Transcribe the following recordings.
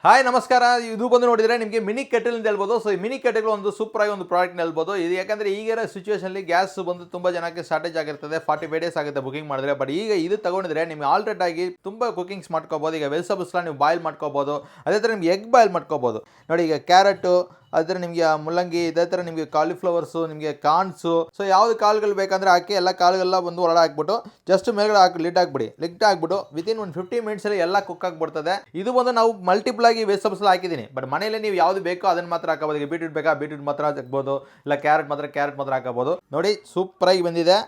Hi ನಮಸ್ಕಾರ. ಇದು ಬಂದು ನೋಡಿದ್ರೆ ನಿಮಗೆ ಮಿನಿ ಕೆಟಲ್ ಅಂತ ಹೇಳ್ಬೋದು. ಸೊ ಈ ಮಿನಿ ಕೆಟಲ್ ಒಂದು ಸೂಪರ್ ಆಗಿ ಒಂದು ಪ್ರಾಡಕ್ಟ್ ಹೇಳ್ಬೋದು. ಇದು ಯಾಕಂದ್ರೆ ಈಗಿರೋ ಸಿಚುವೇಷನ್ ಗ್ಯಾಸ್ ಬಂದು ತುಂಬಾ ಜನಕ್ಕೆ ಶಾರ್ಟೇಜ್ ಆಗಿರ್ತದೆ. 45 ಡೇಸ್ ಆಗುತ್ತೆ ಬುಕಿಂಗ್ ಮಾಡಿದ್ರೆ. ಬಟ್ ಈಗ ಇದು ತಗೊಂಡಿದ್ರೆ ನಿಮ್ಗೆ ಆಲ್ರೆಡಿ ಆಗಿ ತುಂಬಾ ಕುಕಿಂಗ್ಸ್ ಮಾಡ್ಕೋಬಹುದು. ಈಗ ವೆಜಿಟೇಬಲ್ಸ್ ನೀವು ಬಾಯ್ಲ್ ಮಾಡ್ಕೋಬಹುದು. ಅದೇ ತರ ನಿಮ್ಗೆ ಎಗ್ ಬಾಯ್ಲ್ ಮಾಡ್ಕೋಬಹುದು. ನೋಡಿ ಈಗ ಕ್ಯಾರೆಟ್, ಅದ್ರ ನಿಮಗೆ ಮುಲ್ಲಂಗಿ, ಇದೇ ಥರ ನಿಮಗೆ ಕಾಲಿಫ್ಲವರ್ಸು, ನಿಮಗೆ ಕಾರ್ನ್ಸು, ಸೊ ಯಾವ್ದು ಕಾಳುಗಳು ಬೇಕಂದ್ರೆ ಹಾಕಿ ಎಲ್ಲ ಕಾಳುಗಳೆಲ್ಲ ಒಂದು ಒಳಗೆ ಹಾಕ್ಬಿಟ್ಟು ಜಸ್ಟ್ ಮೇಲ್ಗಡೆ ಹಾಕಿ ಲಿಡ್ ಹಾಕ್ಬಿಟ್ಟು ವಿತಿನ್ ಒಂದು 50 ಮಿನಿಟ್ಸಲ್ಲಿ ಎಲ್ಲ ಕುಕ್ ಆಗಿಬಿಡ್ತದೆ. ಇದು ಬಂದು ನಾವು ಮಲ್ಟಿಪಲ್ ಆಗಿ ವೆಜಿಟೇಬಲ್ಸ್ ಹಾಕಿದ್ದೀನಿ. ಬಟ್ ಮನೆಯಲ್ಲಿ ನೀವು ಯಾವ್ದು ಬೇಕೋ ಅದನ್ನ ಮಾತ್ರ ಹಾಕಬಹುದು. ಈಗ ಬೀಟ್ರೂಟ್ ಬೇಕಾ ಬೀಟ್ರೂಟ್ ಮಾತ್ರ ಹಾಕ್ಬೋದು, ಇಲ್ಲ ಕ್ಯಾರೆಟ್ ಮಾತ್ರ ಹಾಕಬಹುದು. ನೋಡಿ ಸೂಪರ್ ಆಗಿ ಬಂದಿದೆ.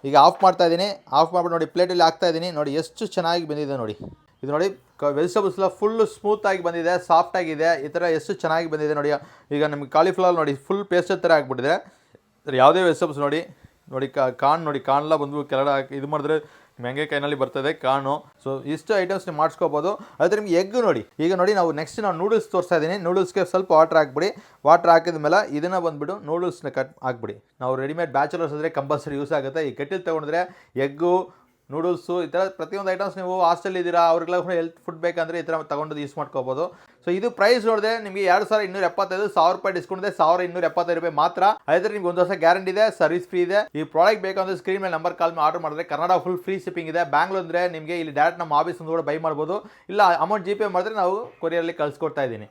ಈಗ ಆಫ್ ಮಾಡ್ತಾ ಇದ್ದೀನಿ. ಆಫ್ ಮಾಡ್ಬಿಟ್ಟು ನೋಡಿ ಪ್ಲೇಟಲ್ಲಿ ಹಾಕ್ತಾ ಇದ್ದೀನಿ. ನೋಡಿ ಎಷ್ಟು ಚೆನ್ನಾಗಿ ಬಂದಿದೆ ನೋಡಿ. ಇದು ನೋಡಿ ವೆಜಿಟೇಬಲ್ಸ್ ಎಲ್ಲ ಫುಲ್ ಸ್ಮೂತ್ ಆಗಿ ಬಂದಿದೆ, ಸಾಫ್ಟ್ ಆಗಿದೆ. ಈ ಥರ ಎಷ್ಟು ಚೆನ್ನಾಗಿ ಬಂದಿದೆ ನೋಡಿ. ಈಗ ನಮಗೆ ಕಾಲಿಫ್ಲವರ್ ನೋಡಿ ಫುಲ್ ಪೇಸ್ಟ್ ಥರ ಆಗಿಬಿಟ್ಟಿದೆ. ಯಾವುದೇ ವೆಜಿಟೇಬಲ್ಸ್ ನೋಡಿ ಕಾರ್ನೆಲ್ಲ ಬಂದು ಕೆಳಗಡೆ ಹಾಕಿ ಇದು ಮಾಡಿದ್ರೆ ಮೆಂಗೆ ಕೈನಲ್ಲಿ ಬರ್ತದೆ ಕಾರ್ನು. ಸೊ ಇಷ್ಟು ಐಟಮ್ಸ್ ನೀವು ಮಾಡಿಸ್ಕೋಬೋದು. ಅದೇ ನಿಮ್ಗೆ ಎಗ್ ನೋಡಿ. ಈಗ ನೋಡಿ ನಾವು ನೆಕ್ಸ್ಟ್ ನೂಡಲ್ಸ್ ತೋರಿಸ್ತಾ ಇದ್ದೀನಿ. ನೂಡಲ್ಸ್ಗೆ ಸ್ವಲ್ಪ ವಾಟರ್ ಹಾಕ್ಬಿಡಿ. ವಾಟರ್ ಹಾಕಿದ ಮೇಲೆ ಇದನ್ನು ಬಂದುಬಿಟ್ಟು ನೂಡಲ್ಸ್ನ ಕಟ್ ಹಾಕ್ಬಿಡಿ. ನಾವು ರೆಡಿಮೇಡ್ ಬ್ಯಾಚುಲರ್ಸ್ ಅಂದರೆ ಕಂಪಲ್ಸರಿ ಯೂಸ್ ಆಗುತ್ತೆ. ಈ ಕೆಟ್ಟಿಲ್ ತೊಗೊಂಡ್ರೆ ಎಗ್ಗು, ನೂಡಲ್ಸು, ಈ ಥರ ಪ್ರತಿಯೊಂದು ಐಟಮ್ಸ್ ನೀವು ಹಾಸ್ಟೆಲ್ ಇದ್ದೀರಾ, ಅವ್ರಿಗೆಲ್ಲ ಕೂಡ ಹೆಲ್ತ್ ಫುಡ್ ಬೇಕಂದರೆ ಈ ಥರ ತೊಗೊಂಡು ಯೂಸ್ ಮಾಡ್ಕೋಬೋದು. ಸೊ ಇದು ಪ್ರೈಸ್ ನೋಡಿದ್ರೆ ನಿಮಗೆ 2275, 1000 ರೂಪಾಯಿ ಡಿಸ್ಕೌಂಟ್ ಇದೆ. 1275 ರೂಪಾಯಿ ಮಾತ್ರ. ಅದೇ ನಿಮ್ಗೆ ಒಂದು ವರ್ಷ ಗ್ಯಾರಂಟಿ ಇದೆ, ಸರ್ವಿಸ್ ಫ್ರೀ ಇದೆ. ಈ ಪ್ರಾಡಕ್ಟ್ ಬೇಕಂದ್ರೆ ಸ್ಕ್ರೀನ್ ಮೇಲೆ ನಂಬರ್ ಕಾಲ್ ಆರ್ಡರ್ ಮಾಡಿದ್ರೆ ಕನ್ನಡ ಫುಲ್ ಫ್ರೀ ಶಿಪ್ಪಿಂಗ್ ಇದೆ. ಬ್ಯಾಂಗ್ಳೂರ್ ಅಂದರೆ ನಿಮಗೆ ಇಲ್ಲಿ ಡೈರೆಕ್ಟ್ ನಮ್ಮ ಆಫೀಸ್ ಕೂಡ ಬೈ ಮಾಡ್ಬೋದು. ಇಲ್ಲ ಅಮೌಂಟ್ GPay ಮಾಡಿದ್ರೆ ನಾವು ಕೊರಿಯರಲ್ಲಿ ಕಳಿಸ್ಕೊಡ್ತಾ ಇದ್ದೀನಿ.